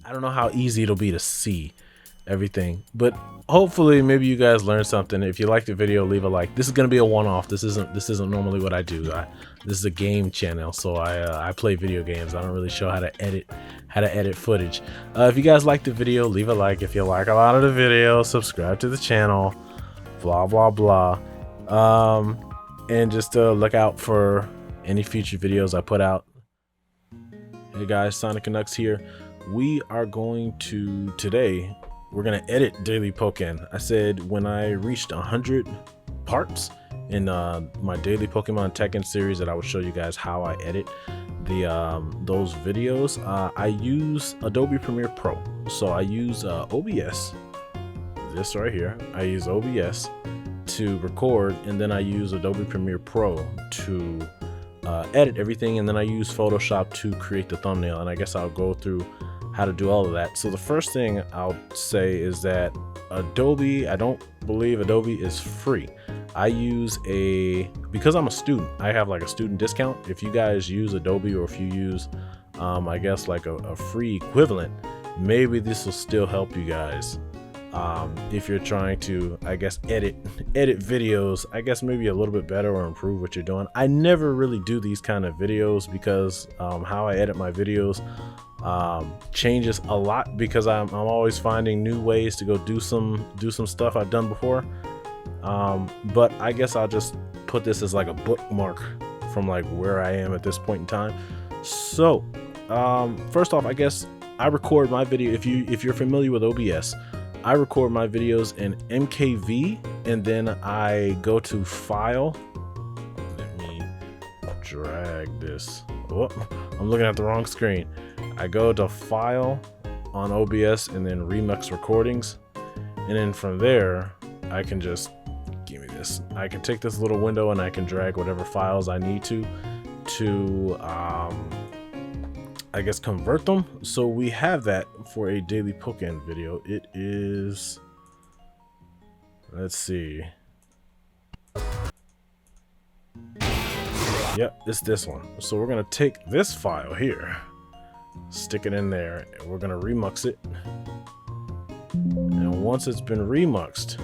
I don't know how easy it'll be to see everything, but hopefully maybe you guys learned something. If you liked the video, leave a like. This is gonna be a one-off. This isn't normally what I do. This is a game channel, so I play video games. I don't really show how to edit footage. If you guys liked the video, leave a like. If you like a lot of the video, subscribe to the channel, blah blah blah, and just look out for any future videos I put out. Hey guys, SonicNKnux here. We are going to today we're gonna edit Daily Pokémon. I said when I reached 100 parts in my Daily Pokémon Tekken series that I would show you guys how I edit the those videos. I use Adobe Premiere Pro, so I use OBS. This right here, I use OBS to record, and then I use Adobe Premiere Pro to edit everything, and then I use Photoshop to create the thumbnail. And I guess I'll go through how to do all of that. So the first thing I'll say is that Adobe, I don't believe Adobe is free. I use because I'm a student, I have like a student discount. If you guys use Adobe, or if you use I guess like a free equivalent, maybe this will still help you guys if you're trying to, I guess, edit videos, I guess maybe a little bit better or improve what you're doing. I never really do these kind of videos because how I edit my videos changes a lot, because I'm always finding new ways to go do some stuff I've done before. But I guess I'll just put this as like a bookmark from like where I am at this point in time. So first off, I guess I record my video. If you're familiar with OBS, I record my videos in MKV, and then I go to File. Let me drag this. Oh, I'm looking at the wrong screen. I go to File on OBS and then Remix Recordings, and then from there I can just I can take this little window and I can drag whatever files I need to I guess convert them. So we have that for a Daily Pokémon video. It is, let's see, yep, it's this one. So we're gonna take this file here, stick it in there, and we're gonna remux it. And once it's been remuxed,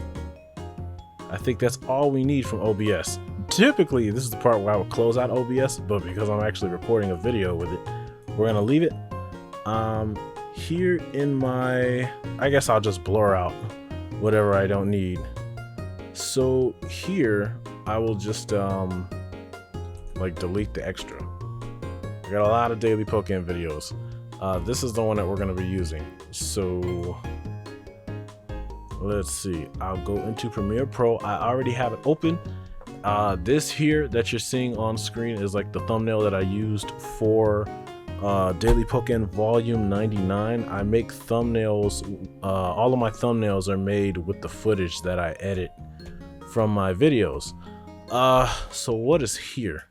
I think that's all we need from OBS. Typically, this is the part where I would close out OBS, but because I'm actually recording a video with it, we're gonna leave it. Here in my, I guess I'll just blur out whatever I don't need. So here, I will just like delete the extra. I got a lot of Daily Pokémon videos. This is the one that we're gonna be using. So let's see, I'll go into Premiere Pro. I already have it open. This here that you're seeing on screen is like the thumbnail that I used for Daily Pokémon Volume 99. I make thumbnails, all of my thumbnails are made with the footage that I edit from my videos. So what is here?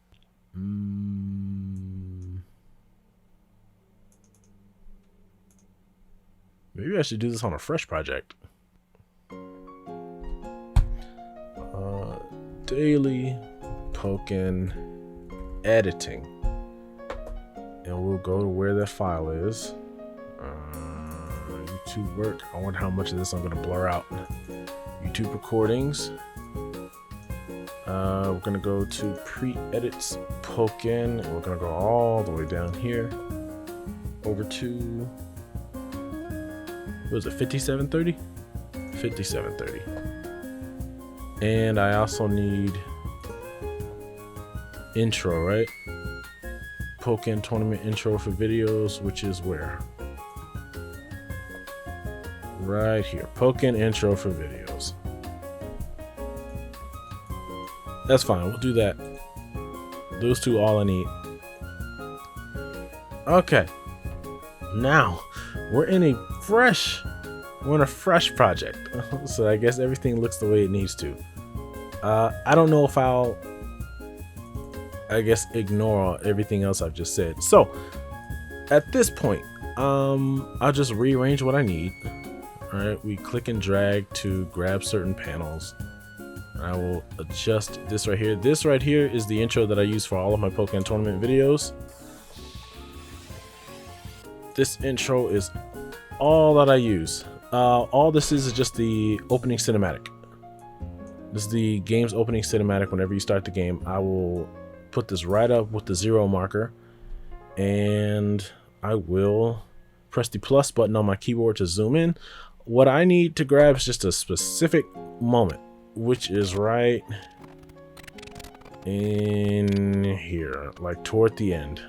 Maybe I should do this on a fresh project. Daily Pokémon Editing, and we'll go to where that file is. YouTube work. I wonder how much of this I'm gonna blur out. YouTube recordings. We're gonna go to pre-edits Pokémon, and we're gonna go all the way down here over to, what was it, 5730? 5730. And I also need intro, right? Pokémon tournament intro for videos, which is where? Right here. Pokémon intro for videos. That's fine. We'll do that. Those two all I need. Okay. Now we're in a fresh project. So I guess everything looks the way it needs to. I don't know if I'll, I guess, ignore everything else I've just said. So at this point, I'll just rearrange what I need. All right, we click and drag to grab certain panels. I will adjust this right here. This right here is the intro that I use for all of my Pokémon tournament videos. this intro is all that I use. All this is just the opening cinematic. This is the game's opening cinematic. Whenever you start the game, I will put this right up with the 0 marker, and I will press the plus button on my keyboard to zoom in. What I need to grab is just a specific moment, which is right in here, like toward the end.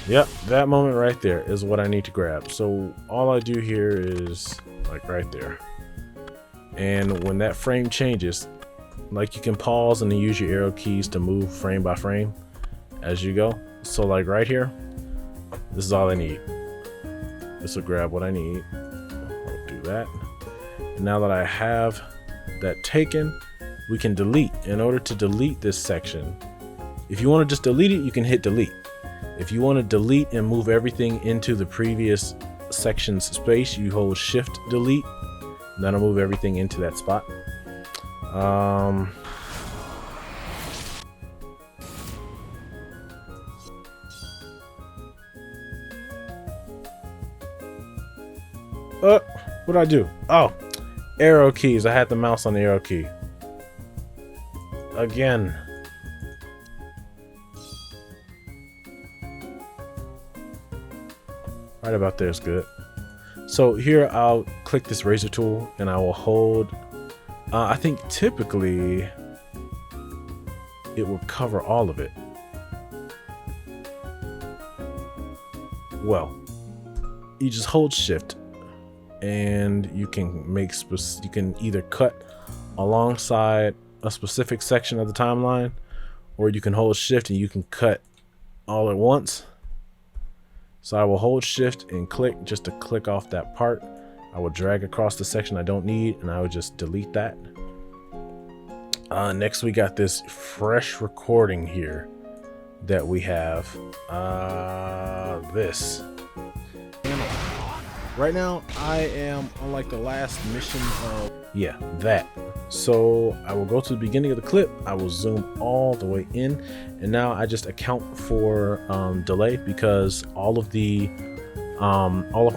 Yep, that moment right there is what I need to grab. So all I do here is like right there. And when that frame changes, like you can pause and then use your arrow keys to move frame by frame as you go. So like right here, this is all I need. This will grab what I need. I'll do that. And now that I have that taken, we can delete. In order to delete this section, if you want to just delete it, you can hit delete. If you want to delete and move everything into the previous section's space, you hold shift delete, and that'll move everything into that spot. What did I do? Oh, arrow keys. I had the mouse on the arrow key. Again. Right about there is good. So here I'll click this razor tool and I will hold. I think typically it will cover all of it. Well, you just hold shift and you can make you can either cut alongside a specific section of the timeline, or you can hold shift and you can cut all at once. So I will hold shift and click just to click off that part. I will drag across the section I don't need and I would just delete that. Next we got this fresh recording here that we have. This. Right now I am on like the last mission of, yeah, that. So I will go to the beginning of the clip, I will zoom all the way in, and now I just account for delay, because all of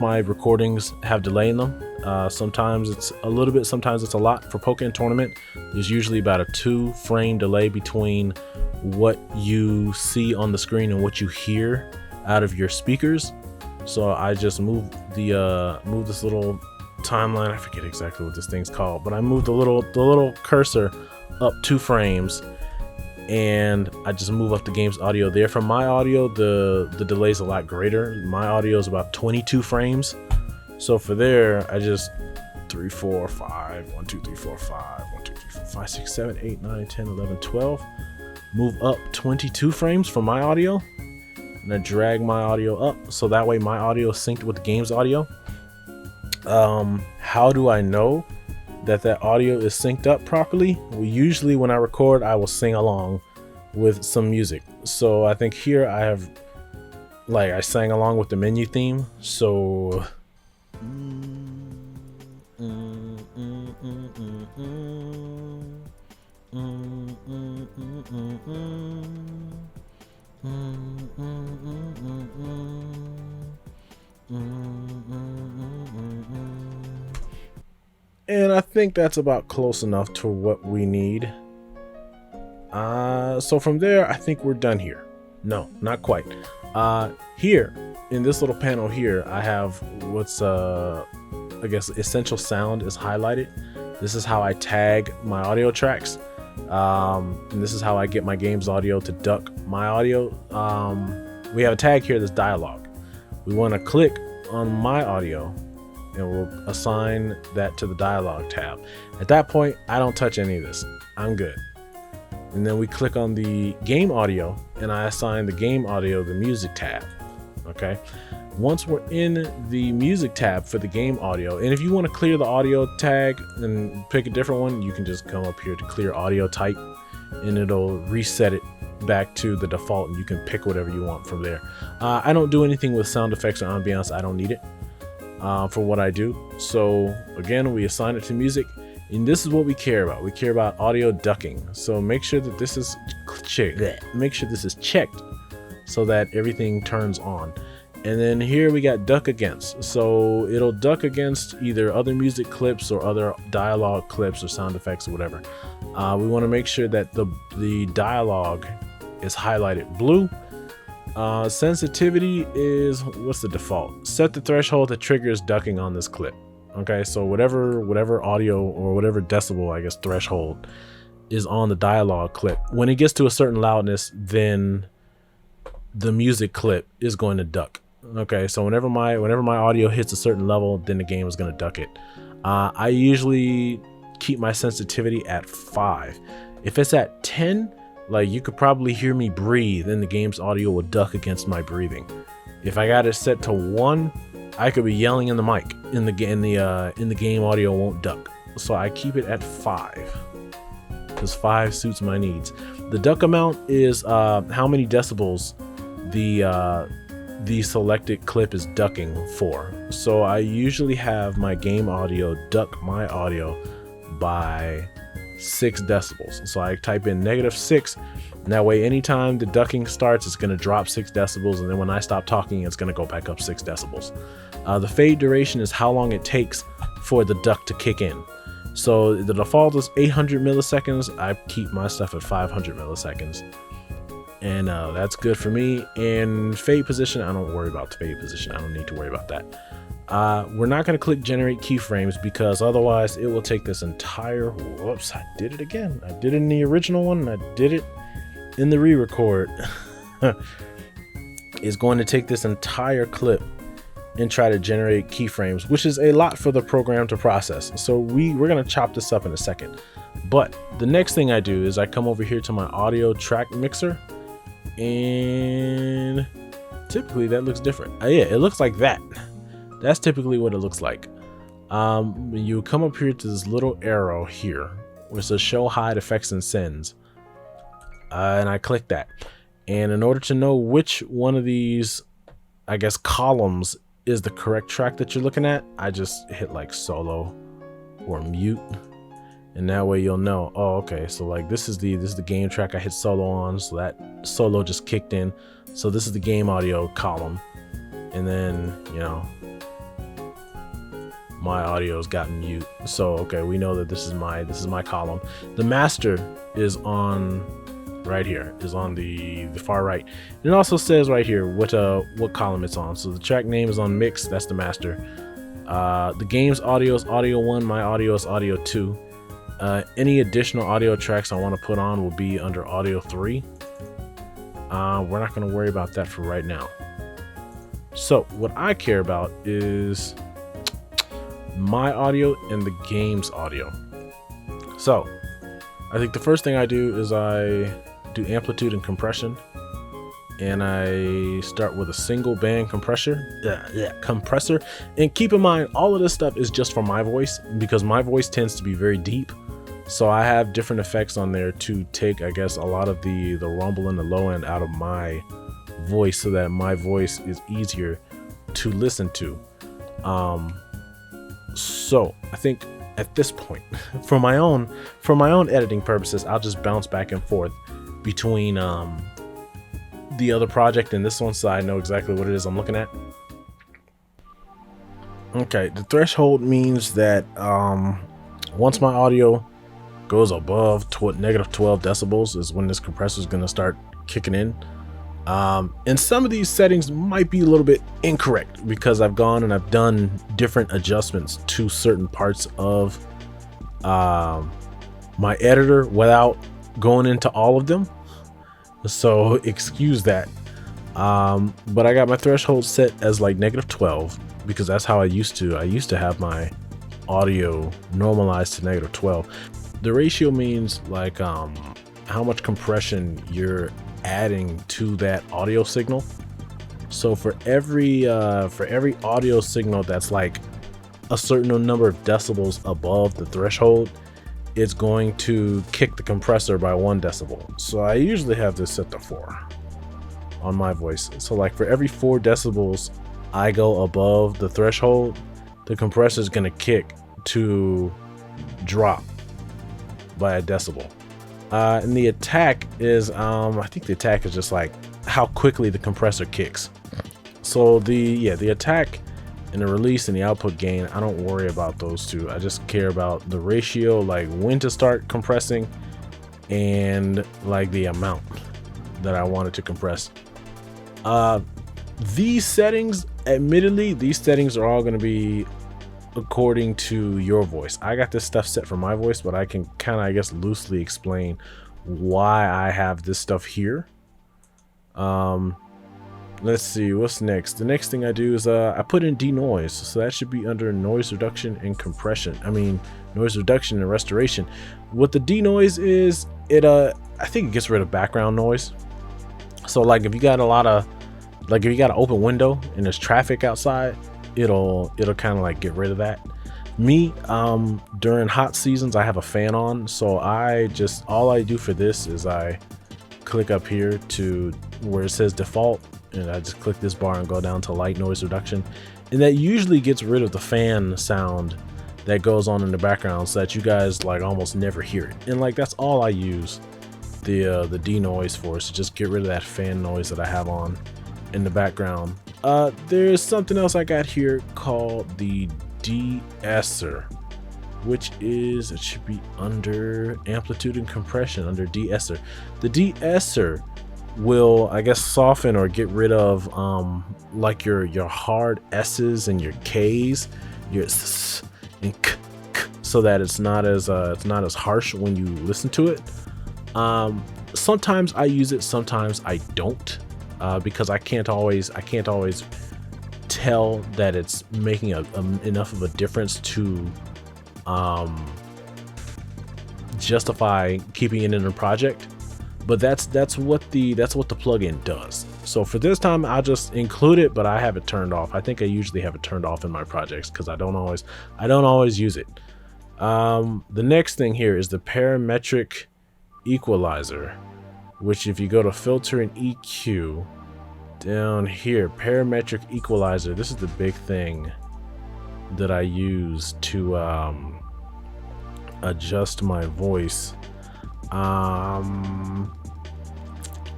my recordings have delay in them. Sometimes it's a little bit, sometimes it's a lot. For POKKÉN tournament, there's usually about a 2-frame delay between what you see on the screen and what you hear out of your speakers. So I just move this little timeline. I forget exactly what this thing's called, but I moved the little cursor up 2 frames, and I just move up the game's audio there. From my audio, the delay is a lot greater. My audio is about 22 frames. So for there, I just 3, 4, 5, 1, 2, 3, 4, 5, 1, 2, 3, 4, 5, 6, 7, 8, 9, 10, 11, 12. Move up 22 frames for my audio, and I drag my audio up so that way my audio is synced with the game's audio. How do I know that audio is synced up properly? Well, usually when I record, I will sing along with some music. So I think here I have, like, I sang along with the menu theme. So and I think that's about close enough to what we need. So from there, I think we're done here. No, not quite. Here in this little panel here, I have what's I guess essential sound is highlighted. This is how I tag my audio tracks, and this is how I get my game's audio to duck my audio. We have a tag here that's dialogue. We want to click on my audio and we'll assign that to the dialogue tab. At that point, I don't touch any of this. I'm good. And then we click on the game audio and I assign the game audio the music tab. Okay. Once we're in the music tab for the game audio, and if you want to clear the audio tag and pick a different one, you can just come up here to clear audio type and it'll reset it back to the default, and you can pick whatever you want from there. I don't do anything with sound effects or ambiance. I don't need it for what I do. So again, we assign it to music, and this is what we care about. We care about audio ducking. So make sure that this is checked so that everything turns on. And then here we got duck against, so it'll duck against either other music clips or other dialogue clips or sound effects or whatever. We want to make sure that the dialogue is highlighted blue. Sensitivity is, what's the default? Set the threshold that triggers ducking on this clip. Okay, so whatever audio or whatever decibel, I guess, threshold is on the dialogue clip, when it gets to a certain loudness, then the music clip is going to duck. Okay, so whenever my audio hits a certain level, then the game is going to duck it. I usually keep my sensitivity at 5. If it's at 10, like, you could probably hear me breathe and the game's audio will duck against my breathing. If I got it set to 1, I could be yelling in the mic, in the game audio won't duck. So I keep it at 5 because 5 suits my needs. The duck amount is how many decibels the selected clip is ducking for. So I usually have my game audio duck my audio by 6 decibels. So I type in -6, and that way anytime the ducking starts, it's going to drop 6 decibels, and then when I stop talking, it's going to go back up 6 decibels. The fade duration is how long it takes for the duck to kick in. So the default is 800 milliseconds. I keep my stuff at 500 milliseconds. And that's good for me. And fade position, I don't worry about the fade position. I don't need to worry about that. We're not going to click generate keyframes because otherwise it will take this entire, whoops, I did it again. I did it in the original one and I did it in the re-record. It's going to take this entire clip and try to generate keyframes, which is a lot for the program to process. So we're going to chop this up in a second. But the next thing I do is I come over here to my audio track mixer, and typically that looks different. Yeah, it looks like that. That's typically what it looks like. You come up here to this little arrow here where it says show hide effects and sends, and I click that. And in order to know which one of these, I guess, columns is the correct track that you're looking at, I just hit like solo or mute, and that way you'll know, oh, okay, so like this is the game track I hit solo on, so that solo just kicked in. So this is the game audio column, and then, you know, my audio's gotten mute. So okay, we know that this is my column. The master is on right here, is on the far right. And it also says right here what column it's on. So the track name is on mix, that's the master. The game's audio is audio 1, my audio is audio 2. Any additional audio tracks I want to put on will be under audio 3. We're not going to worry about that for right now. So what I care about is my audio and the game's audio. So I think the first thing I do is I do amplitude and compression, and I start with a single band compressor. And keep in mind, all of this stuff is just for my voice because my voice tends to be very deep. So I have different effects on there to take, I guess, a lot of the rumble and the low end out of my voice so that my voice is easier to listen to. So I think at this point, for my own editing purposes, I'll just bounce back and forth between the other project and this one, so I know exactly what it is I'm looking at. Okay, the threshold means that once my audio goes above -12 decibels is when this compressor is going to start kicking in. And some of these settings might be a little bit incorrect because I've gone and I've done different adjustments to certain parts of my editor without going into all of them, so excuse that. But I got my threshold set as like -12 because that's how I used to have my audio normalized to -12. The ratio means like how much compression you're adding to that audio signal. So for every audio signal that's like a certain number of decibels above the threshold, it's going to kick the compressor by 1 decibel. So I usually have this set to 4 on my voice. So like for every 4 decibels I go above the threshold, the compressor is going to kick to drop by 1 decibel. And the attack is I think the attack is just like how quickly the compressor kicks. So the attack and the release and the output gain, I don't worry about those two. I just care about the ratio, like when to start compressing and like the amount that I wanted to compress. These settings, admittedly, these settings are all going to be according to your voice. I got this stuff set for my voice, but I can kind of, I guess, loosely explain why I have this stuff here. Let's see what's next. The next thing I do is I put in denoise, so that should be under noise reduction and compression. I mean, noise reduction and restoration. What the denoise is, it I think it gets rid of background noise. So like if you got a lot of, like if you got an open window and there's traffic outside, it'll kind of like get rid of that. Me, during hot seasons, I have a fan on, so all I do for this is I click up here to where it says default, and I just click this bar and go down to light noise reduction, and that usually gets rid of the fan sound that goes on in the background, so that you guys like almost never hear it. And like that's all I use the denoise for, is to just get rid of that fan noise that I have on in the background. There's something else I got here called the de-esser, which is, it should be under amplitude and compression, under de-esser. The de-esser will, I guess, soften or get rid of like your hard S's and your K's, your S and K, so that it's not as harsh when you listen to it. Sometimes I use it, sometimes I don't, because I can't always tell that it's making enough of a difference to justify keeping it in a project. But that's what the plugin does. So for this time, I'll just include it, but I have it turned off. I think I usually have it turned off in my projects because I don't always use it. The next thing here is the parametric equalizer, which if you go to filter and EQ down here, parametric equalizer, this is the big thing that I use to adjust my voice.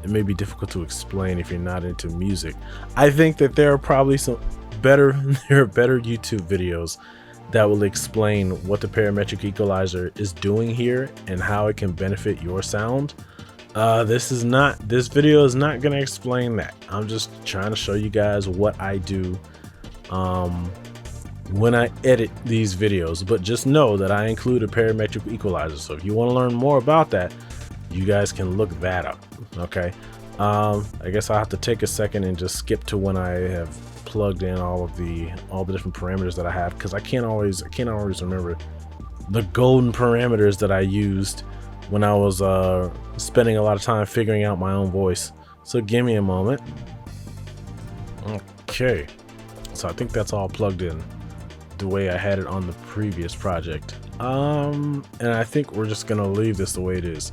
It may be difficult to explain if you're not into music. I think that there are probably better YouTube videos that will explain what the parametric equalizer is doing here and how it can benefit your sound. This video is not going to explain that. I'm just trying to show you guys what I do when I edit these videos, but just know that I include a parametric equalizer. So if you want to learn more about that, you guys can look that up. Okay. I guess I'll have to take a second and just skip to when I have plugged in all the different parameters that I have, because I can't always remember the golden parameters that I used when I was spending a lot of time figuring out my own voice. So give me a moment. Okay, so I think that's all plugged in the way I had it on the previous project. And I think we're just gonna leave this the way it is.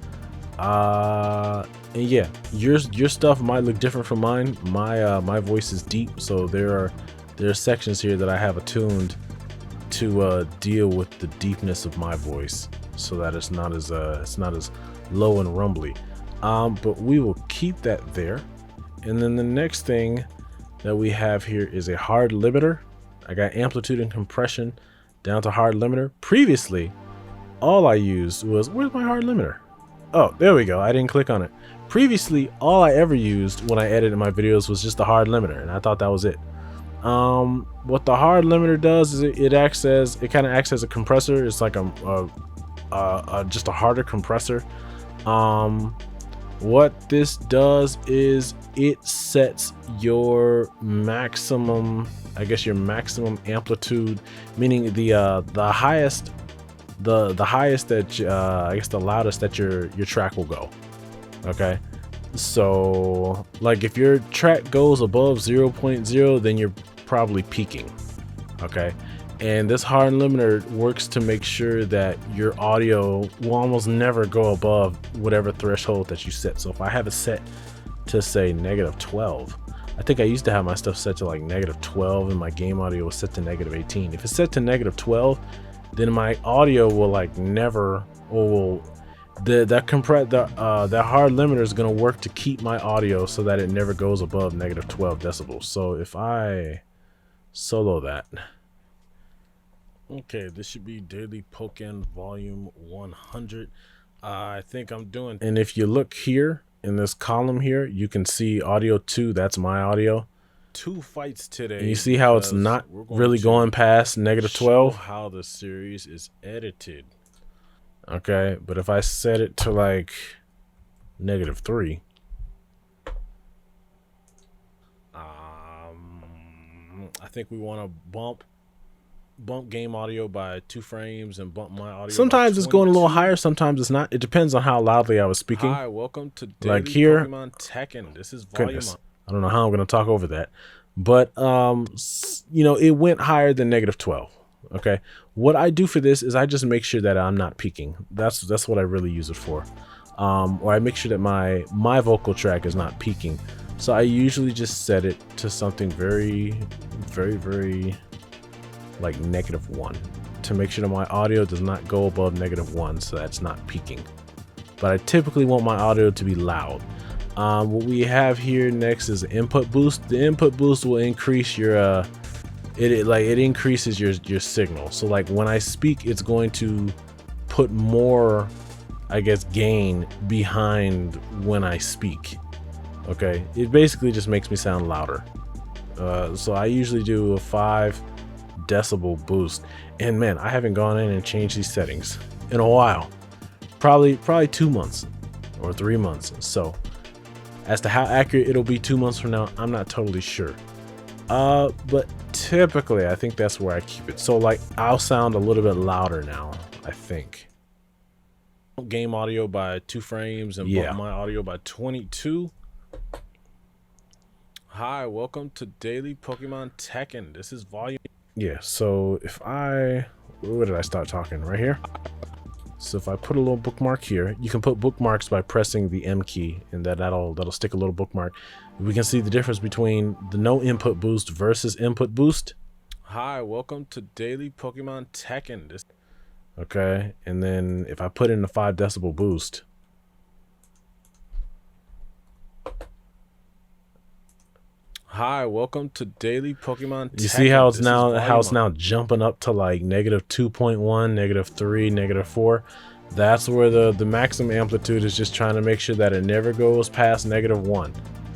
And yeah, your stuff might look different from mine. My voice is deep, so there are sections here that I have attuned to deal with the deepness of my voice, so that it's not as low and rumbly. But we will keep that there. And then the next thing that we have here is a hard limiter. I got amplitude and compression down to hard limiter. Previously, all I used was, where's my hard limiter? Oh, there we go. I didn't click on it. Previously, all I ever used when I edited my videos was just the hard limiter, and I thought that was it. What the hard limiter does is it kind of acts as a compressor. It's like just a harder compressor. What this does is it sets your maximum, I guess your maximum amplitude, meaning the highest that I guess the loudest that your track will go. Okay, so like if your track goes above 0.0, then you're probably peaking. Okay, and this hard limiter works to make sure that your audio will almost never go above whatever threshold that you set. So if I have it set to say -12, I think I used to have my stuff set to like -12 and my game audio was set to -18. If it's set to -12, then my audio will like never, or that hard limiter is going to work to keep my audio so that it never goes above negative 12 decibels. So if I solo that, okay, this should be Daily Pokémon volume 100. I think I'm doing, and if you look here in this column here, you can see audio 2. That's my audio. 2 fights today. And you see how it's not really going past negative 12. How the series is edited. Okay, but if I set it to like negative 3, I think we want to bump game audio by 2 frames and bump my audio. Sometimes it's going a little higher, sometimes it's not. It depends on how loudly I was speaking. Hi, welcome to Daily Pokémon Tekken. This is volume. Goodness, I don't know how I'm going to talk over that, but you know, it went higher than negative 12. Okay, what I do for this is I just make sure that I'm not peaking. That's what I really use it for. Or I make sure that my vocal track is not peaking. So I usually just set it to something very like negative 1 to make sure that my audio does not go above negative 1, so that's not peaking. But I typically want my audio to be loud. What we have here next is input boost. The input boost will increase your it increases your signal. So like when I speak, it's going to put more, I guess, gain behind when I speak. Okay, it basically just makes me sound louder. So I usually do a 5 decibel boost, and man, I haven't gone in and changed these settings in a while, probably 2 months or 3 months. So as to how accurate it'll be 2 months from now, I'm not totally sure. But typically I think that's where I keep it. So like I'll sound a little bit louder now, I think. Game audio by 2 frames and bump my audio by 22. Hi, welcome to Daily Pokémon Tekken. This is volume. Yeah, so if where did I start talking? Right here. So if I put a little bookmark here, you can put bookmarks by pressing the M key, and that'll stick a little bookmark. We can see the difference between the no input boost versus input boost. Hi, welcome to Daily Pokémon Tekken. Okay, and then if I put in the 5 decibel boost, hi, welcome to Daily Pokémon Tekken. You see how it's now jumping up to like negative 2.1, negative 3, negative 4. That's where the maximum amplitude is just trying to make sure that it never goes past negative 1.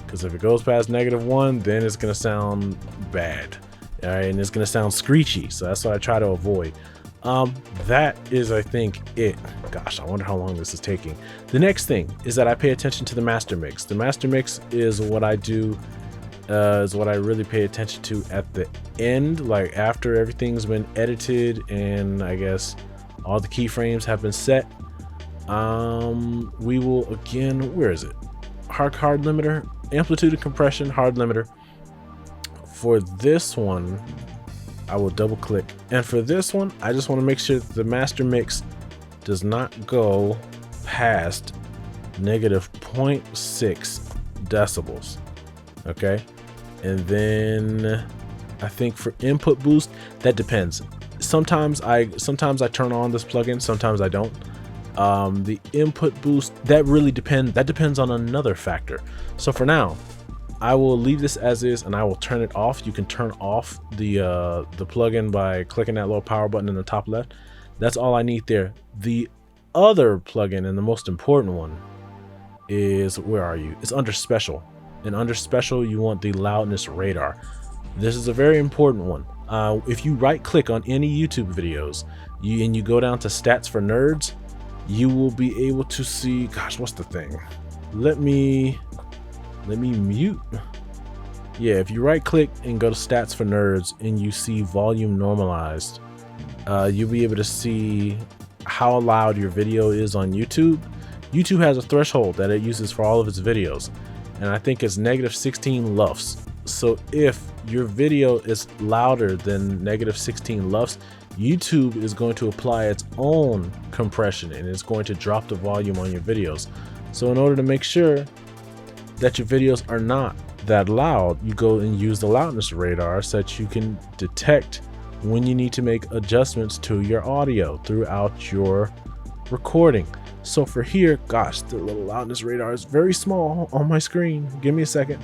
Because if it goes past negative 1, then it's going to sound bad. All right, and it's going to sound screechy. So that's what I try to avoid. That is, I think, it. Gosh, I wonder how long this is taking. The next thing is that I pay attention to the master mix. The master mix is what I do. Is what I really pay attention to at the end, like after everything's been edited and I guess all the keyframes have been set. We will again, where is it? Hard limiter, amplitude and compression, hard limiter. For this one, I will double click, and for this one, I just want to make sure that the master mix does not go past negative 0.6 decibels. Okay. And then I think for input boost, that depends. Sometimes I turn on this plugin, sometimes I don't. The input boost, that really depends. That depends on another factor. So for now, I will leave this as is and I will turn it off. You can turn off the plugin by clicking that little power button in the top left. That's all I need there. The other plugin, and the most important one, is, where are you? It's under special. And under special, you want the Loudness Radar. This is a very important one. If you right click on any YouTube videos and you go down to stats for nerds, you will be able to see, gosh, what's the thing? Let me mute. Yeah, if you right click and go to stats for nerds and you see volume normalized, you'll be able to see how loud your video is on YouTube. YouTube has a threshold that it uses for all of its videos, and I think it's negative 16 LUFS. So if your video is louder than negative 16 LUFS, YouTube is going to apply its own compression and it's going to drop the volume on your videos. So in order to make sure that your videos are not that loud, you go and use the Loudness Radar so that you can detect when you need to make adjustments to your audio throughout your recording. So for here, gosh, the little loudness radar is very small on my screen. Give me a second.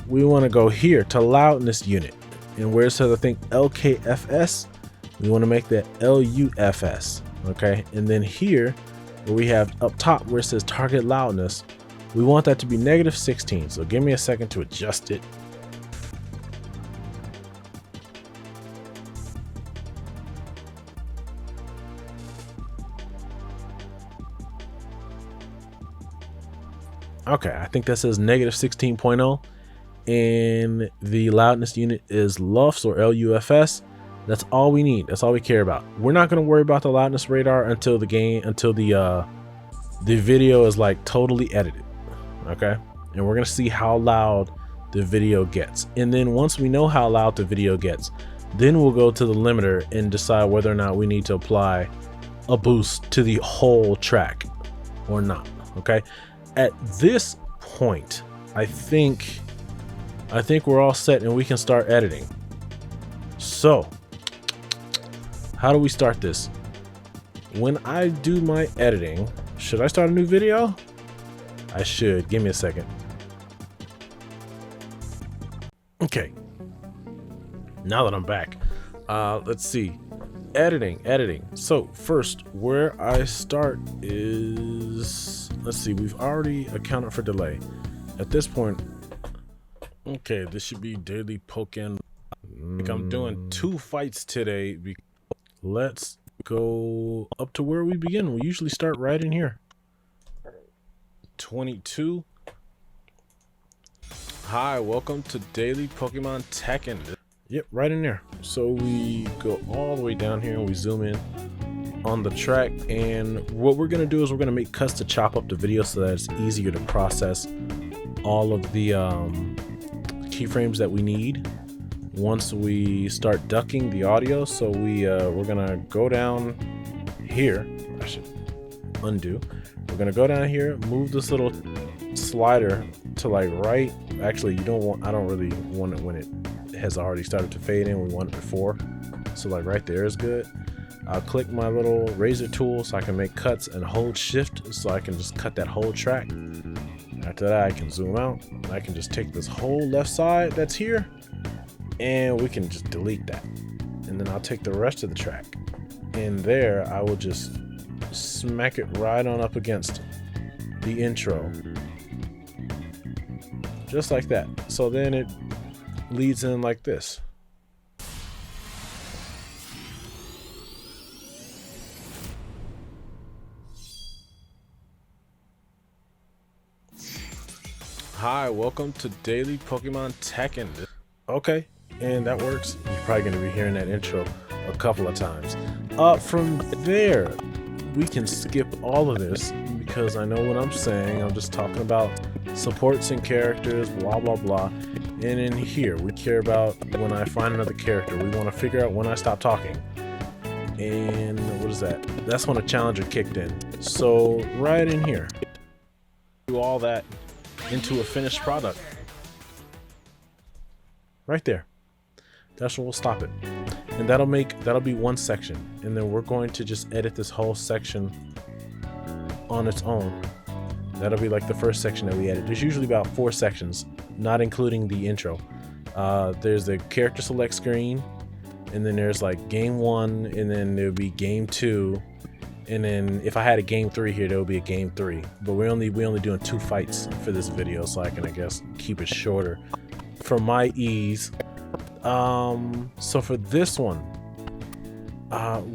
We want to go here to loudness unit, and where it says, I think, LKFS, we want to make that LUFS. Okay, and then here where we have up top where it says target loudness, we want that to be -16. So give me a second to adjust it. Okay, I think that says -16.0, and the loudness unit is LUFS or LUFS. That's all we need. That's all we care about. We're not going to worry about the loudness radar until the video is like totally edited. Okay, and we're going to see how loud the video gets, and then once we know how loud the video gets, then we'll go to the limiter and decide whether or not we need to apply a boost to the whole track or not. Okay, at this point, I think we're all set and we can start editing. So how do we start this? When I do my editing, should I start a new video? I should. Give me a second. Okay, now that I'm back, let's see. Editing. So first, where I start is, let's see, we've already accounted for delay. At this point, okay, this should be Daily Pokémon. Like I'm doing 2 fights today. Let's go up to where we begin. We usually start right in here. 22. Hi, welcome to Daily Pokémon Tekken. Yep, right in there. So we go all the way down here and we zoom in on the track, and what we're gonna do is we're gonna make cuts to chop up the video so that it's easier to process all of the keyframes that we need once we start ducking the audio. So we're gonna go down here. I should undo. We're gonna go down here, move this little slider to like right. Actually, I don't really want it when it has already started to fade in. We want it before, so like right there is good. I'll click my little razor tool so I can make cuts and hold shift so I can just cut that whole track. After that, I can zoom out. I can just take this whole left side that's here and we can just delete that, and then I'll take the rest of the track, and there I will just smack it right on up against the intro, just like that. So then it leads in like this. Hi, welcome to Daily Pokémon Tekken. Okay, and that works. You're probably going to be hearing that intro a couple of times. From there, we can skip all of this because I know what I'm saying. I'm just talking about supports and characters, blah blah blah. And in here, we care about when I find another character. We want to figure out when I stop talking. And what is that? That's when a challenger kicked in. So right in here, do all that into a finished product. Right there. That's where we'll stop it. And that'll be one section. And then we're going to just edit this whole section on its own. That'll be like the first section that we edit. There's usually about 4 sections, not including the intro. There's the character select screen, and then there's like game 1, and then there'll be game 2, and then if I had a game 3 here, there would be a game 3. But we're only doing 2 fights for this video, so I can, I guess, keep it shorter for my ease. So for this one,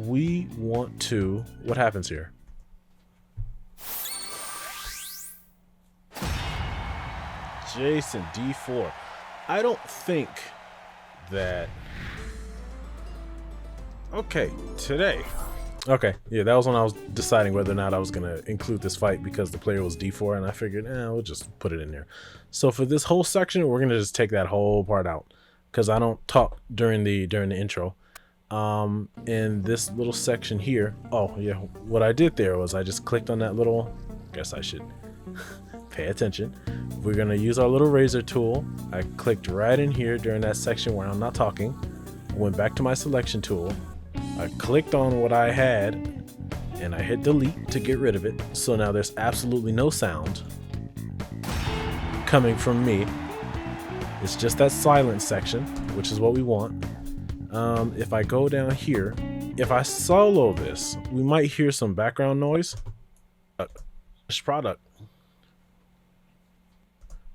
we want to, what happens here? Jason D4. I don't think that, okay, today. Okay, yeah, that was when I was deciding whether or not I was gonna include this fight because the player was D4, and I figured, we'll just put it in there. So for this whole section, we're gonna just take that whole part out because I don't talk during the intro. In this little section here, oh yeah, what I did there was I just clicked on that little, guess I should pay attention. We're gonna use our little razor tool. I clicked right in here during that section where I'm not talking. I went back to my selection tool. I clicked on what I had and I hit delete to get rid of it. So now there's absolutely no sound coming from me. It's just that silent section, which is what we want. If I go down here, if I solo this, we might hear some background noise. Product.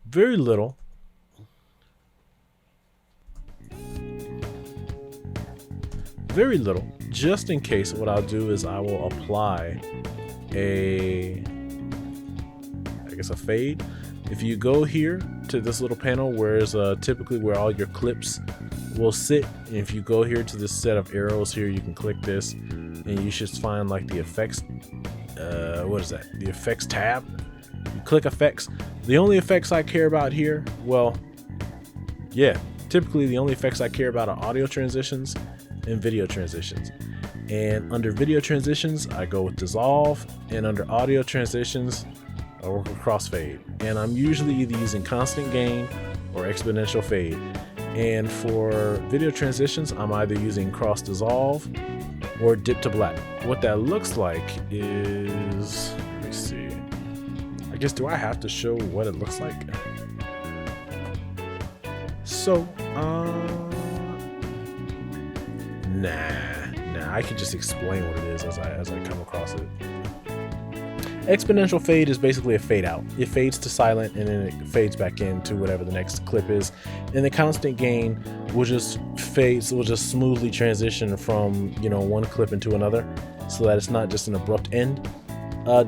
Very little. Very little. Just in case, what I'll do is I will apply a fade. If you go here to this little panel where is typically where all your clips will sit, and if you go here to this set of arrows here, you can click this and you should find like the effects, what is that? The effects tab. You click effects. The only effects I care about here, well, yeah, typically the only effects I care about are audio transitions and video transitions. And under video transitions, I go with dissolve, and under audio transitions, I work with crossfade. And I'm usually either using constant gain or exponential fade. And for video transitions, I'm either using cross dissolve or dip to black. What that looks like is, let me see. I guess, do I have to show what it looks like? So, nah, I can just explain what it is as I come across it. Exponential fade is basically a fade out. It fades to silent and then it fades back into whatever the next clip is. And the constant gain will just smoothly transition from, you know, one clip into another so that it's not just an abrupt end.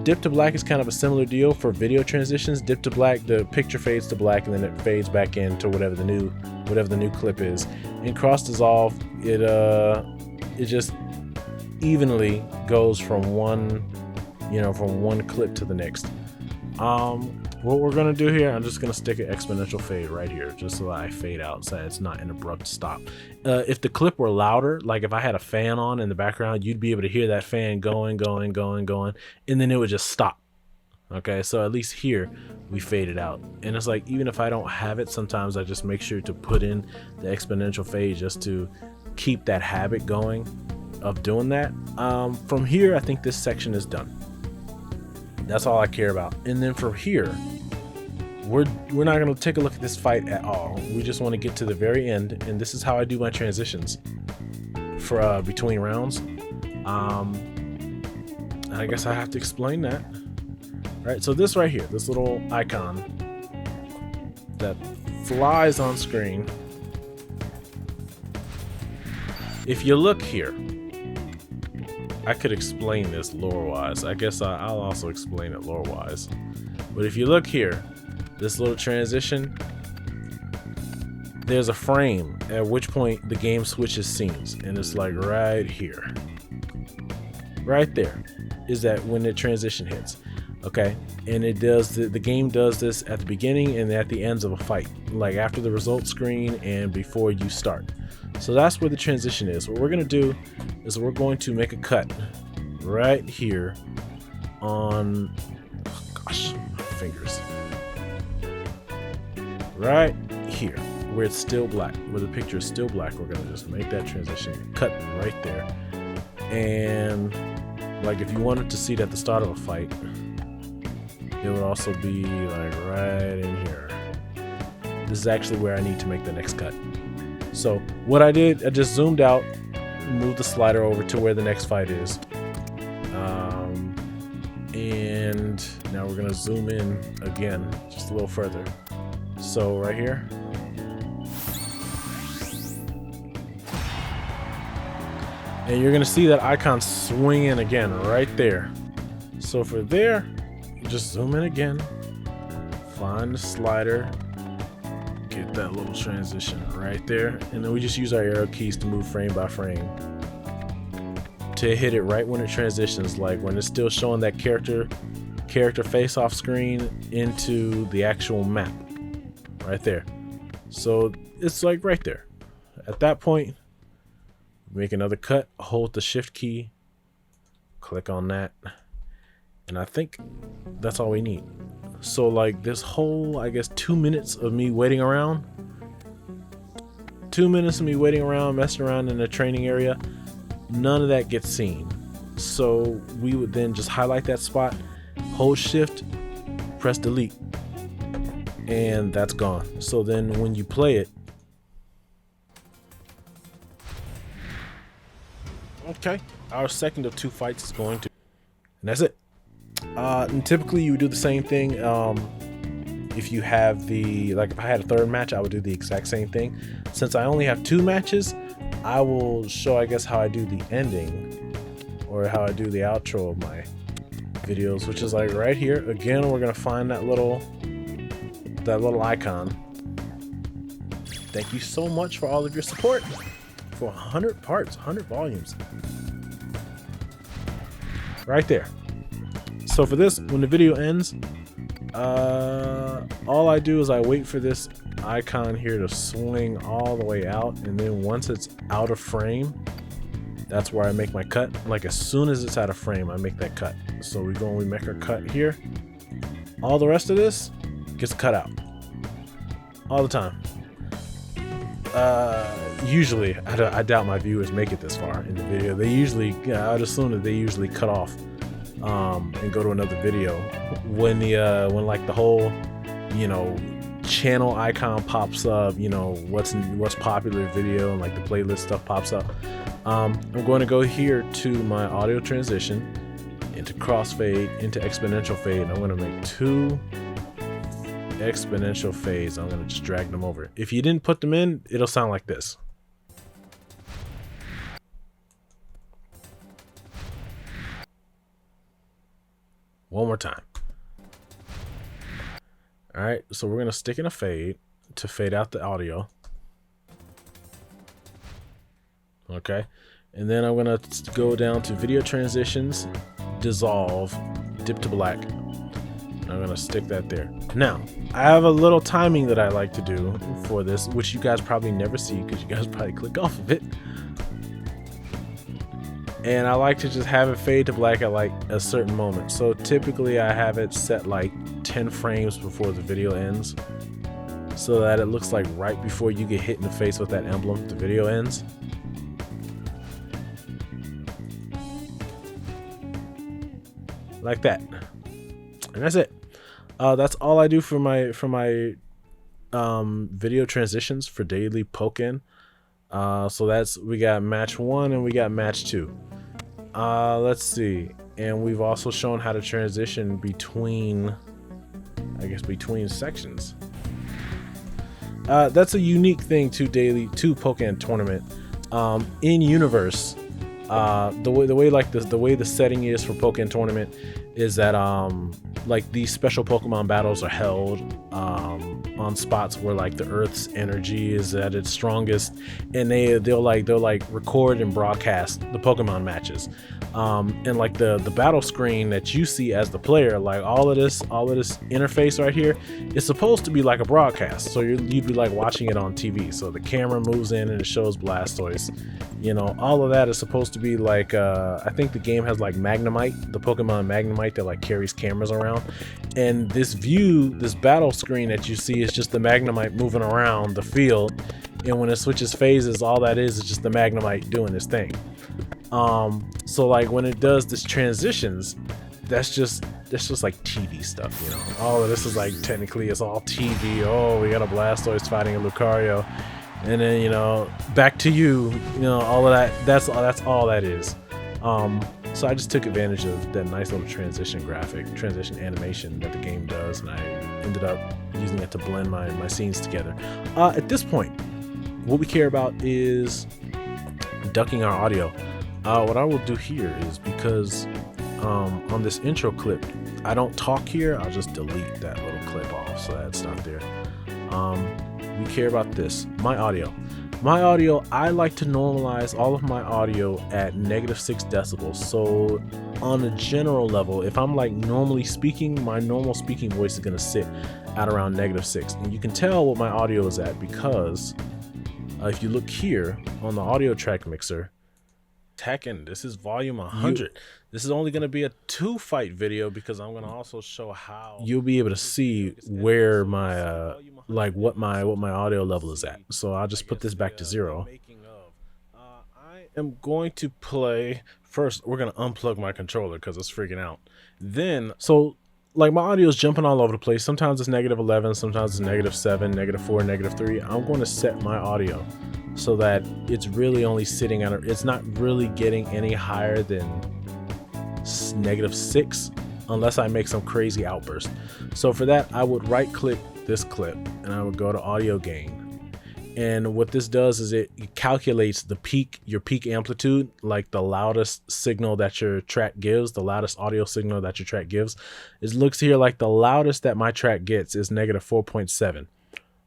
Dip to black is kind of a similar deal for video transitions. Dip to black, the picture fades to black and then it fades back into whatever the new clip is. In cross dissolve, it just evenly goes from one clip to the next. What we're gonna do here, I'm just gonna stick an exponential fade right here, just so that I fade out, so it's not an abrupt stop. If the clip were louder, like if I had a fan on in the background, you'd be able to hear that fan going, and then it would just stop. Okay, so at least here we fade it out. And it's like, even if I don't have it, sometimes I just make sure to put in the exponential fade just to keep that habit going of doing that. From here, I think this section is done. That's all I care about. And then from here, we're not going to take a look at this fight at all. We just want to get to the very end, and this is how I do my transitions for between rounds. And I guess I have to explain that. All right, so this right here, this little icon that flies on screen. If you look here, I could explain this lore-wise. I guess I'll also explain it lore-wise. But if you look here, this little transition, there's a frame at which point the game switches scenes, and it's like right here. Right there is that when the transition hits. Okay, and it does the game does this at the beginning and at the ends of a fight, like after the results screen and before you start. So that's where the transition is. What we're gonna do is we're going to make a cut right here on, oh gosh, my fingers. Right here, where it's still black, where the picture is still black, we're gonna just make that transition cut right there. And like if you wanted to see it at the start of a fight, it would also be like right in here. This is actually where I need to make the next cut. So what I did, I just zoomed out, moved the slider over to where the next fight is. And now we're gonna zoom in again, just a little further. So right here. And you're gonna see that icon swing in again right there. So for there, just zoom in again, find the slider, get that little transition right there, and then we just use our arrow keys to move frame by frame to hit it right when it transitions, like when it's still showing that character face off screen into the actual map right there. So it's like right there. At that point, make another cut, hold the shift key, click on that, and I think that's all we need. So like this whole, I guess, 2 minutes of me waiting around, 2 minutes of me waiting around, messing around in the training area, none of that gets seen. So we would then just highlight that spot, hold shift, press delete, and that's gone. So then when you play it, okay, our second of 2 fights is going to, and that's it. And typically you would do the same thing. If you have the, like if I had a third match, I would do the exact same thing. Since I only have 2 matches, I will show, I guess, how I do the ending, or how I do the outro of my videos, which is like right here. Again, we're gonna find that little icon. Thank you so much for all of your support for 100 parts, 100 volumes. Right there. So for this, when the video ends, all I do is I wait for this icon here to swing all the way out, and then once it's out of frame, that's where I make my cut. Like as soon as it's out of frame, I make that cut. So we go and we make our cut here. All the rest of this gets cut out all the time. Usually, I doubt my viewers make it this far in the video. They usually, I'd assume that they usually cut off and go to another video when like the whole, you know, channel icon pops up, you know, what's popular video, and like the playlist stuff pops up. I'm going to go here to my audio transition, into crossfade, into exponential fade, and I'm going to make 2 exponential fades. I'm going to just drag them over. If you didn't put them in, it'll sound like this. One more time. All right, so we're going to stick in a fade to fade out the audio. Okay, and then I'm gonna go down to video transitions, dissolve, dip to black. And I'm gonna stick that there. Now, I have a little timing that I like to do for this, which you guys probably never see because you guys probably click off of it. And I like to just have it fade to black at like a certain moment. So typically I have it set like 10 frames before the video ends, so that it looks like right before you get hit in the face with that emblem, the video ends. Like that, and that's it. That's all I do for my video transitions for Daily Pokémon. So we got match 1 and we got match 2. Let's see, and we've also shown how to transition between, I guess, between sections. That's a unique thing to Pokémon Tournament. In universe. The way the setting is for Pokémon Tournament is that like these special Pokemon battles are held on spots where like the Earth's energy is at its strongest, and they'll record and broadcast the Pokemon matches. And like the battle screen that you see as the player, like all of this interface right here is supposed to be like a broadcast. So you'd be like watching it on TV. So the camera moves in and it shows Blastoise. You know, all of that is supposed to be like, I think the game has like Magnemite, the Pokemon Magnemite that like carries cameras around. And this battle screen that you see is just the Magnemite moving around the field. And when it switches phases, all that is just the Magnemite doing this thing. So like when it does this transitions, that's just like TV stuff, you know. All of this is like, technically it's all TV. Oh, we got a Blastoise fighting a Lucario. And then, you know, back to you know, all of that, that's all that is. So I just took advantage of that nice little transition animation that the game does, and I ended up using it to blend my scenes together. At this point, what we care about is ducking our audio. What I will do here is, because on this intro clip, I don't talk here, I'll just delete that little clip off so that's not there. We care about this, my audio. My audio, I like to normalize all of my audio at -6 decibels. So on a general level, if I'm like normally speaking, my normal speaking voice is gonna sit at around -6. And you can tell what my audio is at because if you look here on the audio track mixer, Tekken, this is volume 100. This is only going to be a 2-fight video because I'm going to also show how you'll be able to see where my what my audio level is at. So I'll just put this back to 0. I'm going to play first. We're gonna unplug my controller because it's freaking out. Then, so like my audio is jumping all over the place. Sometimes it's -11, sometimes it's -7, -4, -3. I'm going to set my audio so that it's really only sitting on it's not really getting any higher than -6 unless I make some crazy outburst. So for that, I would right click this clip and I would go to audio gain. And what this does is it calculates the peak, your peak amplitude, like the loudest signal that your track gives, the loudest audio signal that your track gives. It looks here like the loudest that my track gets is -4.7.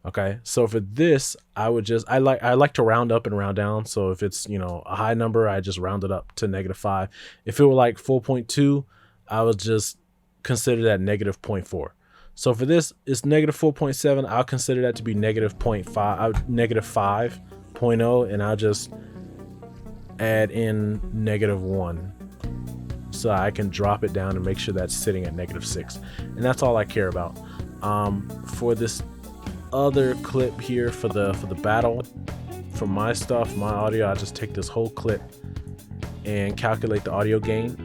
Okay, so for this, I like to round up and round down. So if it's, you know, a high number, I just round it up to -5. If it were like 4.2, I would just consider that -0.4. So for this, it's -4.7. I'll consider that to be -0.5, -5.0, and I'll just add in -1, so I can drop it down and make sure that's sitting at -6, and that's all I care about. For this other clip here, for the battle, for my stuff, my audio, I just take this whole clip and calculate the audio gain.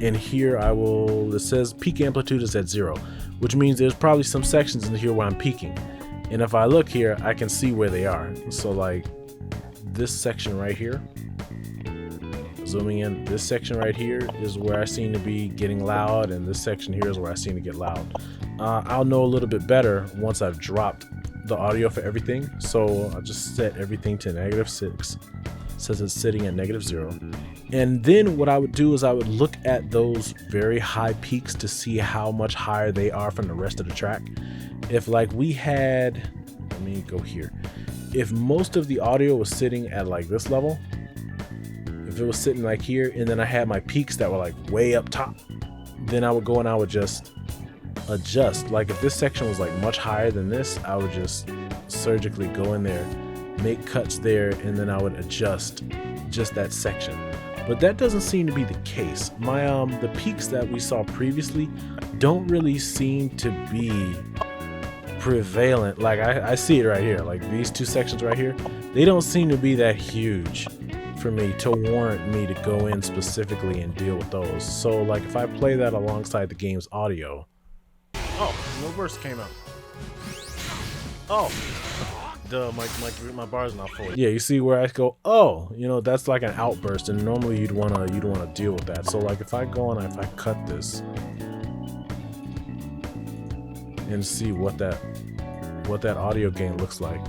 And here it says peak amplitude is at 0, which means there's probably some sections in here where I'm peaking. And if I look here, I can see where they are. So like this section right here, zooming in, this section right here is where I seem to be getting loud, and this section here is where I seem to get loud. I'll know a little bit better once I've dropped the audio for everything. So I'll just set everything to -6. Says it's sitting at -0. And then what I would do is I would look at those very high peaks to see how much higher they are from the rest of the track. If like we had, let me go here. If most of the audio was sitting at like this level, if it was sitting like here, and then I had my peaks that were like way up top, then I would go and I would just adjust. Like if this section was like much higher than this, I would just surgically go in there, make cuts there, and then I would adjust just that section. But that doesn't seem to be the case. My the peaks that we saw previously don't really seem to be prevalent. Like I see it right here, like these two sections right here, they don't seem to be that huge for me to warrant me to go in specifically and deal with those. So like if I play that alongside the game's audio, oh, no burst came out. Oh, my bar's not full. Yeah, you see where I go, oh, you know, that's like an outburst, and normally you'd wanna deal with that. So like if I go and if I cut this and see what that audio gain looks like,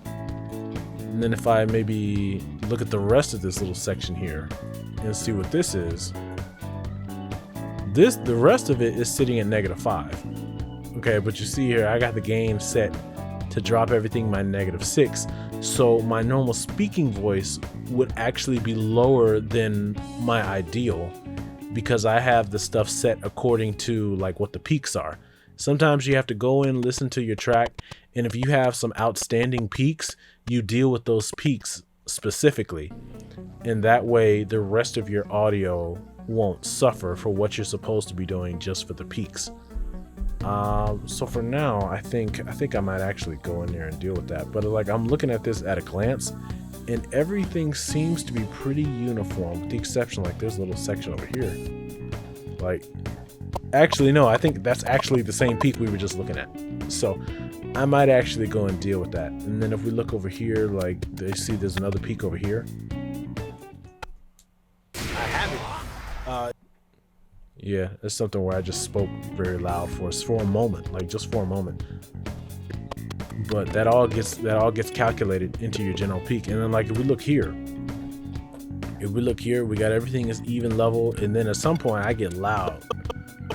and then if I maybe look at the rest of this little section here and see what this is, the rest of it is sitting at -5. Okay, but you see here I got the gain set to drop everything by -6, so my normal speaking voice would actually be lower than my ideal, because I have the stuff set according to like what the peaks are. Sometimes you have to go in, listen to your track, and if you have some outstanding peaks, you deal with those peaks specifically, and that way the rest of your audio won't suffer for what you're supposed to be doing just for the peaks. So for now, I think I might actually go in there and deal with that. But like I'm looking at this at a glance, and everything seems to be pretty uniform, with the exception like there's a little section over here. Like, actually no, I think that's actually the same peak we were just looking at. So I might actually go and deal with that. And then if we look over here, like they see there's another peak over here. I have it. Yeah, it's something where I just spoke very loud for a moment, like just for a moment. But that all gets calculated into your general peak. And then like if we look here, we got everything is even level, and then at some point I get loud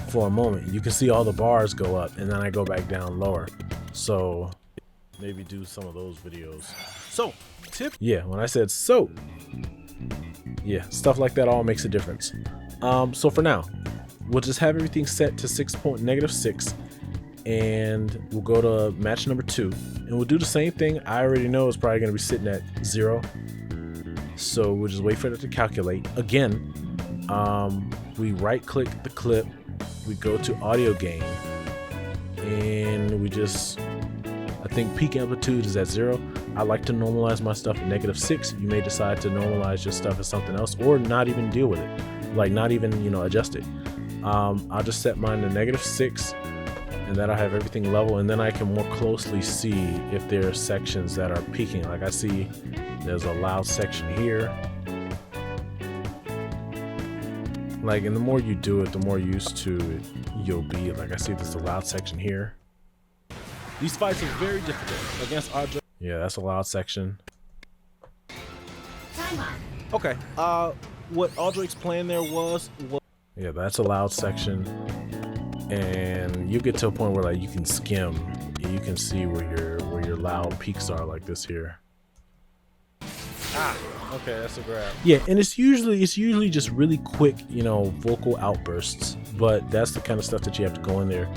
for a moment. You can see all the bars go up, and then I go back down lower. So maybe do some of those videos. So tip, yeah, when I said so, yeah, stuff like that all makes a difference. So for now, we'll just have everything set to -6, and we'll go to match number 2, and we'll do the same thing. I already know it's probably going to be sitting at 0, so we'll just wait for it to calculate. Again, we right click the clip, we go to audio gain, and we just I think peak amplitude is at 0. I like to normalize my stuff at -6. You may decide to normalize your stuff as something else, or not even deal with it, like not even, you know, adjust it. I'll just set mine to -6, and then I have everything level, and then I can more closely see if there are sections that are peaking. Like I see there's a loud section here. Like, and the more you do it, the more used to it you'll be. Like I see there's a loud section here. These fights are very difficult against Audrey. Yeah, that's a loud section. Okay, what Audrey's plan there was yeah, that's a loud section, and you get to a point where like you can skim, you can see where your loud peaks are, like this here. Okay, that's a grab. Yeah, and it's usually just really quick, you know, vocal outbursts, but that's the kind of stuff that you have to go in there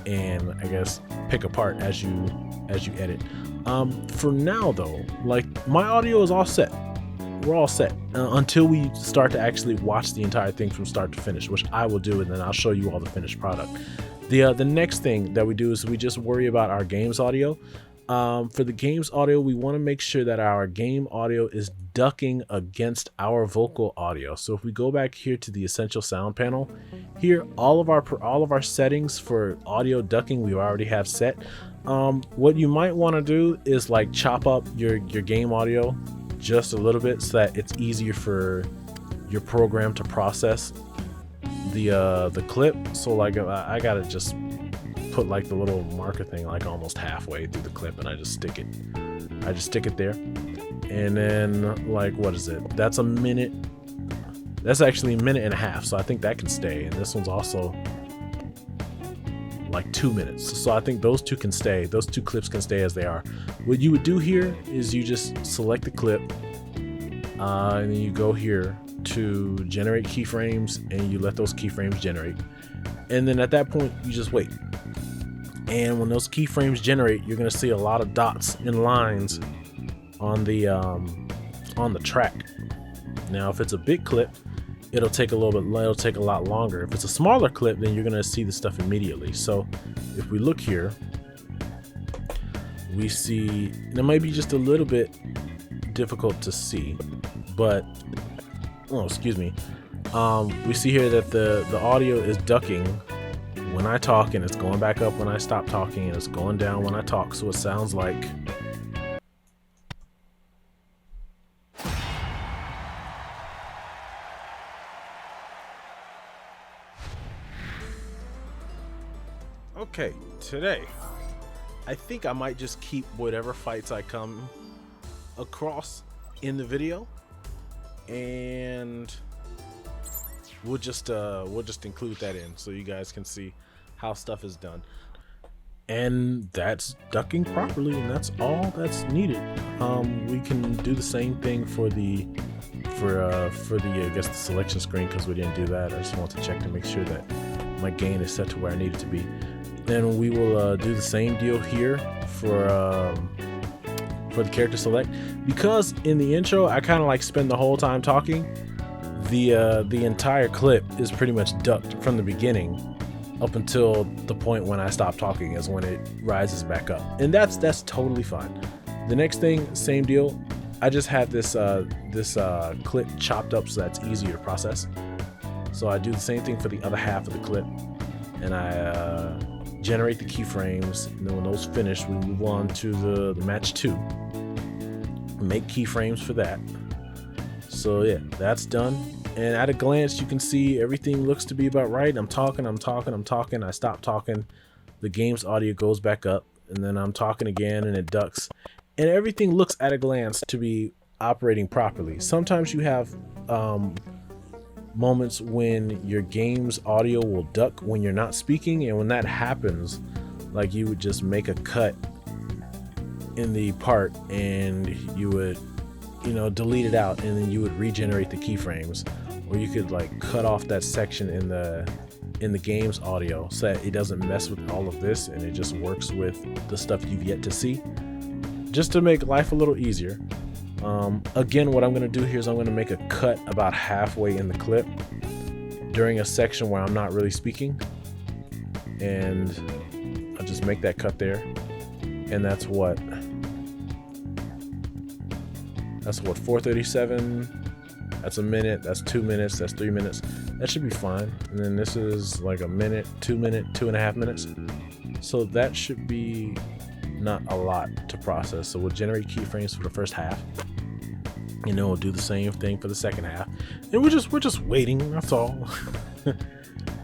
and I guess pick apart as you edit. For now though, like my audio is all set. We're all set until we start to actually watch the entire thing from start to finish, which I will do, and then I'll show you all the finished product. The next thing that we do is we just worry about our games audio. For the games audio, we want to make sure that our game audio is ducking against our vocal audio. So if we go back here to the essential sound panel, here all of our settings for audio ducking we already have set. What you might want to do is like chop up your game audio just a little bit so that it's easier for your program to process the clip. So like I gotta just put like the little marker thing like almost halfway through the clip, and I just stick it there, and then like, what is it, that's a minute, that's actually a minute and a half, so I think that can stay, and this one's also like 2 minutes, so I think those two can stay, those two clips can stay as they are. What you would do here is you just select the clip, and then you go here to generate keyframes, and you let those keyframes generate, and then at that point you just wait. And when those keyframes generate, you're going to see a lot of dots and lines on the track. Now, if it's a big clip, it'll take a lot longer. If it's a smaller clip, then you're going to see the stuff immediately. So if we look here, we see, it might be just a little bit difficult to see, but, oh, excuse me. We see here that the audio is ducking when I talk, and it's going back up when I stop talking, and it's going down when I talk, so it sounds like okay. Today I think I might just keep whatever fights I come across in the video, and we'll just include that in so you guys can see how stuff is done. And that's ducking properly, and that's all that's needed. We can do the same thing for the I guess the selection screen, because we didn't do that. I just want to check to make sure that my gain is set to where I need it to be. Then we will do the same deal here for the character select, because in the intro I kind of like spend the whole time talking. The entire clip is pretty much ducked from the beginning up until the point when I stop talking is when it rises back up, and that's totally fine. The next thing, same deal. I just have this clip chopped up so that's easier to process. So I do the same thing for the other half of the clip, and I generate the keyframes, and then when those finish, we move on to the match 2. Make keyframes for that. So yeah, that's done. And at a glance, you can see everything looks to be about right. I'm talking, I stop talking, the game's audio goes back up, and then I'm talking again and it ducks. And everything looks at a glance to be operating properly. Sometimes you have moments when your game's audio will duck when you're not speaking, and when that happens, like, you would just make a cut in the part and you would, you know, delete it out, and then you would regenerate the keyframes, or you could like cut off that section in the game's audio so that it doesn't mess with all of this and it just works with the stuff you've yet to see, just to make life a little easier. Again, what I'm going to do here is I'm going to make a cut about halfway in the clip during a section where I'm not really speaking, and I'll just make that cut there, and that's what 437. That's a minute, that's 2 minutes, that's 3 minutes. That should be fine. And then this is like a minute, 2 minute, 2.5 minutes. So that should be not a lot to process. So we'll generate keyframes for the first half, and then we'll do the same thing for the second half. And we're just waiting, that's all.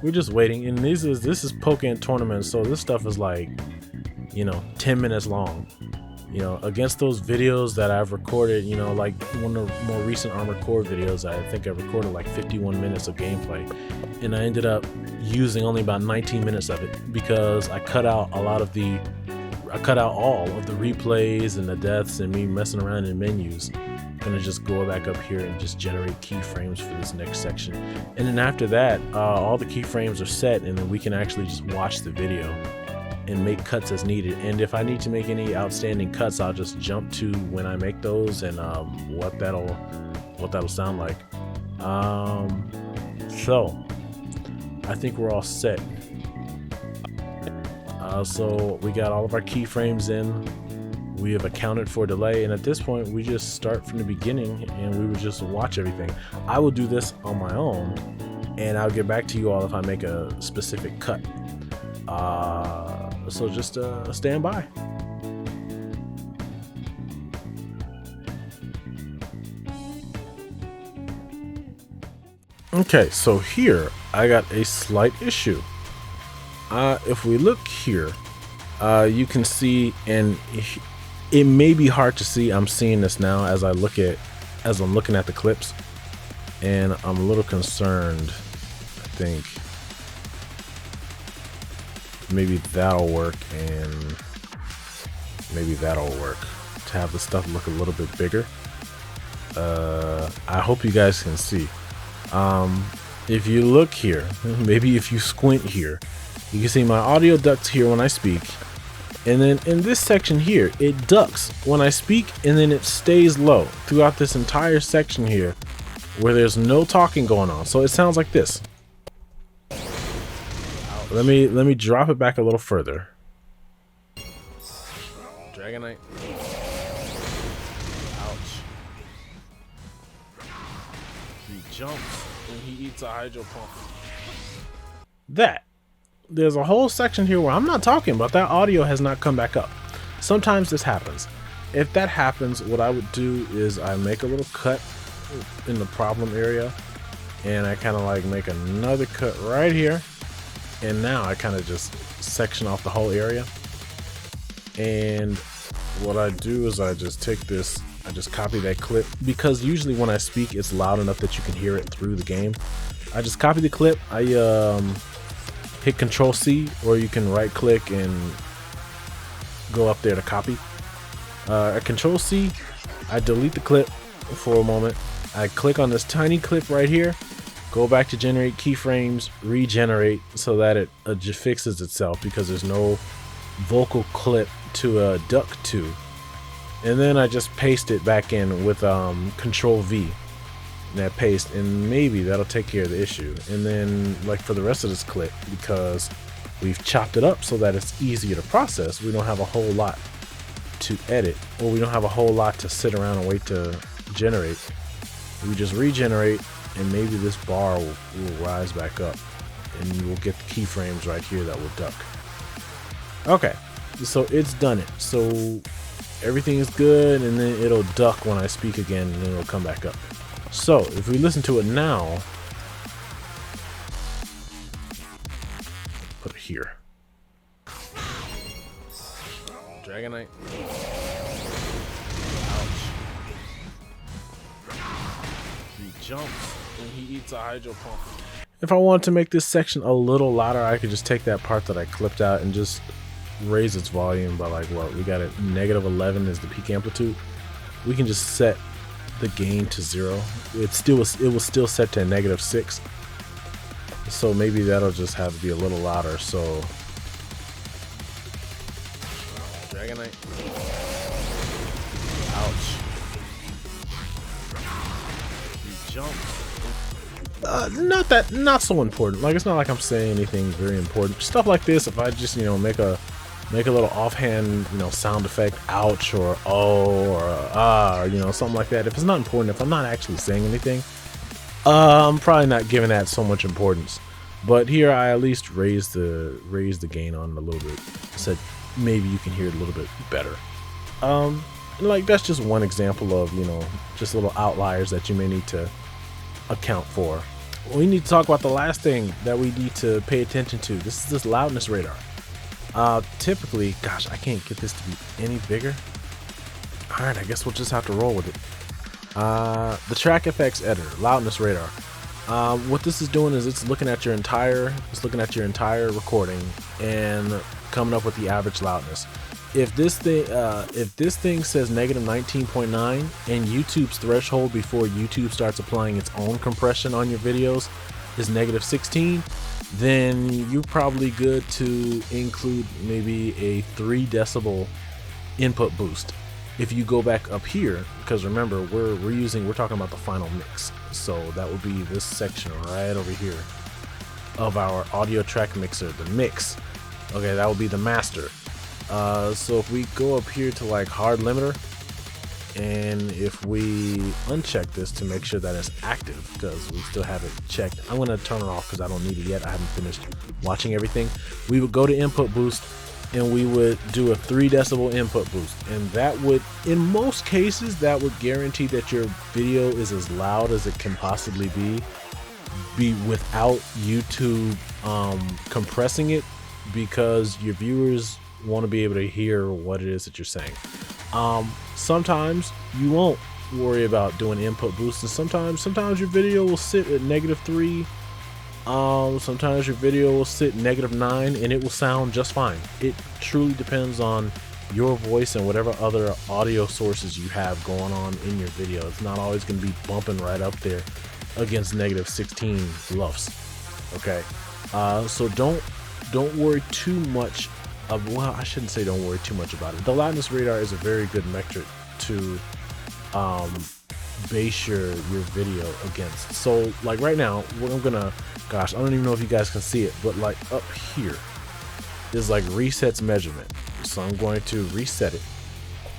We're just waiting. And this is POKKÉN tournament, so this stuff is like, you know, 10 minutes long. You know, against those videos that I've recorded, you know, like one of the more recent Armored Core videos, I think I recorded like 51 minutes of gameplay, and I ended up using only about 19 minutes of it because I cut out all of the replays and the deaths and me messing around in menus. I'm gonna just go back up here and just generate keyframes for this next section, and then after that, all the keyframes are set, and then we can actually just watch the video and make cuts as needed. And if I need to make any outstanding cuts, I'll just jump to when I make those and what that'll sound like. So I think we're all set. So we got all of our keyframes in. We have accounted for delay, and at this point we just start from the beginning and we would just watch everything. I will do this on my own, and I'll get back to you all if I make a specific cut. So just stand by. Okay, so here I got a slight issue. If we look here, you can see, and it may be hard to see. I'm seeing this now as I'm looking at the clips, and I'm a little concerned. I think maybe that'll work, and maybe that'll work to have the stuff look a little bit bigger. I hope you guys can see. If you look here, maybe if you squint here, you can see my audio ducts here when I speak, and then in this section here it ducks when I speak, and then it stays low throughout this entire section here where there's no talking going on. So it sounds like this. Let me drop it back a little further. Dragonite. Ouch. He jumps when he eats a hydro pump. There's a whole section here where I'm not talking, but that audio has not come back up. Sometimes this happens. If that happens, what I would do is I make a little cut in the problem area, and I kind of like make another cut right here. And now I kind of just section off the whole area. And what I do is I just take this, I just copy that clip, because usually when I speak it's loud enough that you can hear it through the game. I just copy the clip, I hit Control C, or you can right click and go up there to copy. At Control C, I delete the clip for a moment. I click on this tiny clip right here, go back to generate keyframes, regenerate, so that it fixes itself because there's no vocal clip to duck to. And then I just paste it back in with Control V, and that paste, and maybe that'll take care of the issue. And then like for the rest of this clip, because we've chopped it up so that it's easier to process, we don't have a whole lot to edit, or we don't have a whole lot to sit around and wait to generate. We just regenerate, and maybe this bar will rise back up, and we'll get the keyframes right here that will duck. Okay, so it's done it. So everything is good, and then it'll duck when I speak again, and then it'll come back up. So if we listen to it now, put it here. Dragonite. Ouch. He jumps when he eats a hydro pump. If I wanted to make this section a little louder, I could just take that part that I clipped out and just raise its volume by like what we got it -11 is the peak amplitude. We can just set the gain to 0. It was still set to -6. So maybe that'll just have to be a little louder. So Dragonite. Ouch. He jumps. Not so important. Like, it's not like I'm saying anything very important. Stuff like this, if I just, you know, make make a little offhand, you know, sound effect, ouch, or oh, or ah, you know, something like that. If it's not important, if I'm not actually saying anything, I'm probably not giving that so much importance. But here I at least raised the gain on it a little bit, so maybe you can hear it a little bit better. Like that's just one example of, you know, just little outliers that you may need to account for. We need to talk about the last thing that we need to pay attention to. This is this loudness radar. Typically, gosh, I can't get this to be any bigger. All right, I guess we'll just have to roll with it. The track effects editor, loudness radar. What this is doing is it's looking at your entire recording and coming up with the average loudness. If this thing says -19.9 and YouTube's threshold before YouTube starts applying its own compression on your videos is -16, then you're probably good to include maybe a 3 decibel input boost. If you go back up here, because remember we're talking about the final mix, so that would be this section right over here of our audio track mixer, the mix. Okay, that would be the master. So if we go up here to like hard limiter, and if we uncheck this to make sure that it's active, because we still have it checked, I'm going to turn it off because I don't need it yet. I haven't finished watching everything. We would go to input boost and we would do a 3 decibel input boost, and that would, in most cases, that would guarantee that your video is as loud as it can possibly be without YouTube compressing it, because your viewers want to be able to hear what it is that you're saying. Sometimes you won't worry about doing input boosts, and sometimes your video will sit at -3. Sometimes your video will sit -9 and it will sound just fine. It truly depends on your voice and whatever other audio sources you have going on in your video. It's not always going to be bumping right up there against -16 LUFS. Okay, so don't worry too much. Well, I shouldn't say don't worry too much about it. The loudness radar is a very good metric to base your video against. So like right now, what I'm gonna, gosh, I don't even know if you guys can see it, but like up here is like resets measurement. So I'm going to reset it,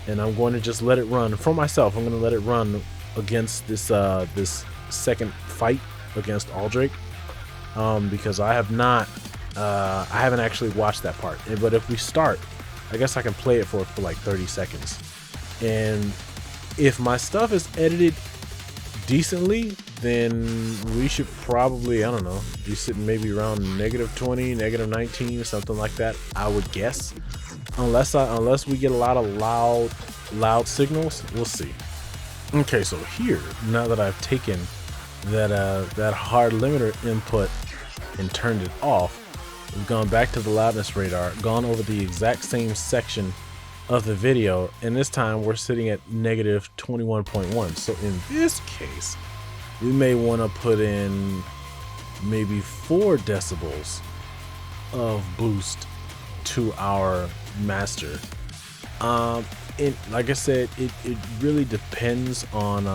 and I'm going to just let it run for myself. I'm going to let it run against this this second fight against Aldrake, because I haven't actually watched that part. But if we start, I guess I can play it for like 30 seconds. And if my stuff is edited decently, then we should probably, I don't know, be sitting maybe around -20, -19, something like that, I would guess. Unless we get a lot of loud signals, we'll see. Okay, so here, now that I've taken that hard limiter input and turned it off, we've gone back to the loudness radar, gone over the exact same section of the video, and this time we're sitting at -21.1. So in this case, we may want to put in maybe 4 decibels of boost to our master. And like I said, it really depends on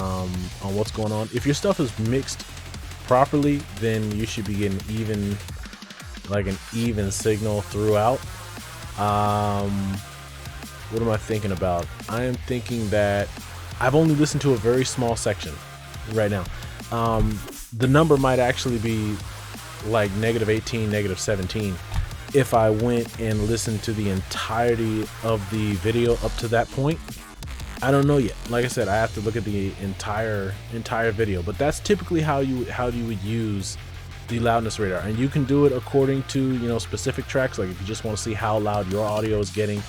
what's going on. If your stuff is mixed properly, then you should be getting an even signal throughout. What am I thinking about? I am thinking that I've only listened to a very small section right now. The number might actually be like -18, -17 if I went and listened to the entirety of the video up to that point. I don't know yet. Like I said, I have to look at the entire video, but that's typically how you would use the loudness radar. And you can do it according to, you know, specific tracks. Like if you just want to see how loud your audio is getting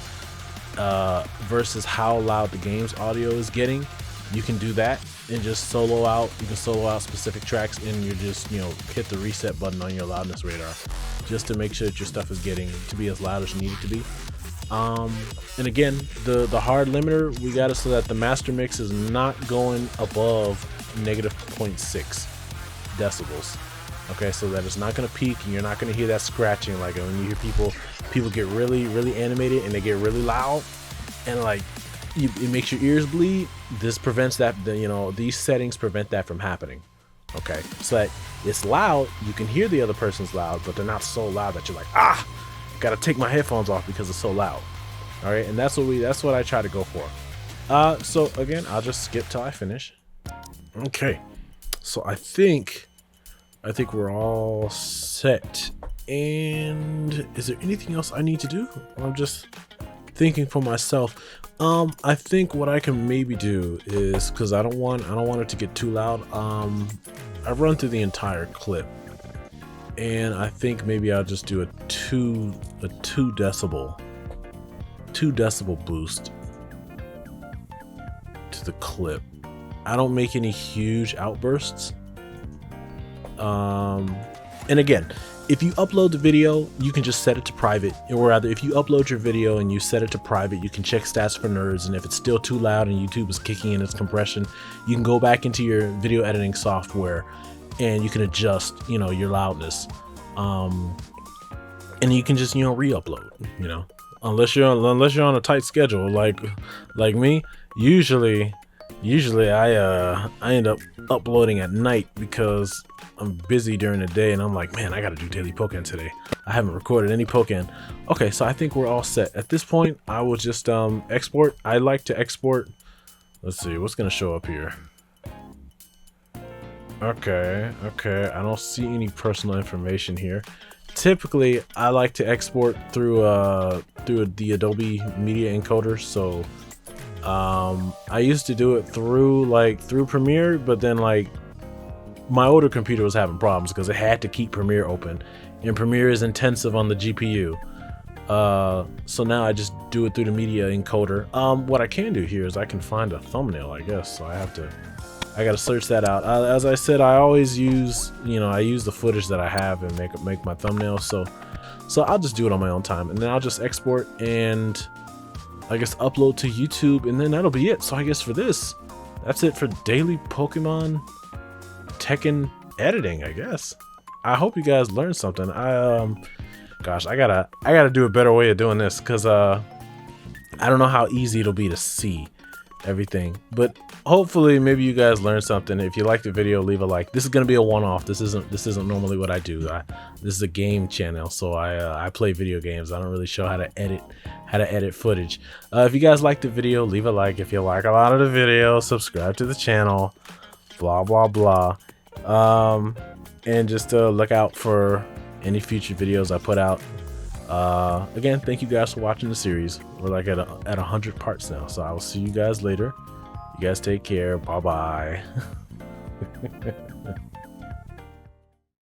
versus how loud the game's audio is getting, you can do that and just solo out. You can solo out specific tracks, and you just, you know, hit the reset button on your loudness radar just to make sure that your stuff is getting to be as loud as you need it to be. And again, the hard limiter, we got it so that the master mix is not going above -0.6 decibels. Okay, so that it's not going to peak, and you're not going to hear that scratching like when you hear people get really animated and they get really loud, and like it makes your ears bleed. This prevents that. You know, these settings prevent that from happening. Okay, so that it's loud, you can hear the other person's loud, but they're not so loud that you're like, ah, gotta take my headphones off because it's so loud. All right, and that's what I try to go for. So again, I'll just skip till I finish. Okay, so I think we're all set. And is there anything else I need to do? I'm just thinking for myself. I think what I can maybe do is, because I don't want it to get too loud. I run through the entire clip, and I think maybe I'll just do a 2 decibel boost to the clip. I don't make any huge outbursts. And again, if you upload the video, you can just set it to private, or rather, if you upload your video and you set it to private, you can check stats for nerds, and if it's still too loud and YouTube is kicking in its compression, you can go back into your video editing software and you can adjust, your loudness, and you can just, re-upload, unless you're on a tight schedule, like me. Usually I end up uploading at night because I'm busy during the day, and I'm like, man, I gotta do Daily Pokémon today. I haven't recorded any Pokémon. Okay, so I think we're all set. At this point, I will just export. I like to export. Let's see, what's gonna show up here? Okay, I don't see any personal information here. Typically, I like to export through the Adobe Media Encoder. So I used to do it through Premiere, but then my older computer was having problems because it had to keep Premiere open, and Premiere is intensive on the GPU. So now I just do it through the media encoder. What I can do here is I can find a thumbnail, I guess. So I gotta search that out. As I said, I always use, I use the footage that I have and make my thumbnails. So I'll just do it on my own time, and then I'll just export and I guess upload to YouTube, and then that'll be it. So I guess for this, that's it for Daily Pokemon Tekken editing, I guess. I hope you guys learned something. Gosh, I gotta do a better way of doing this, because I don't know how easy it'll be to see everything, but hopefully maybe you guys learned something. If you liked the video, leave a like. This is gonna be a one-off. This isn't normally what I do. This is a game channel, so I play video games. I don't really show how to edit footage. If you guys liked the video, leave a like. If you like a lot of the video, subscribe to the channel, blah blah blah. And just look out for any future videos I put out. Again, thank you guys for watching the series. We're at 100 parts now, so I will see you guys later. You guys take care. Bye bye.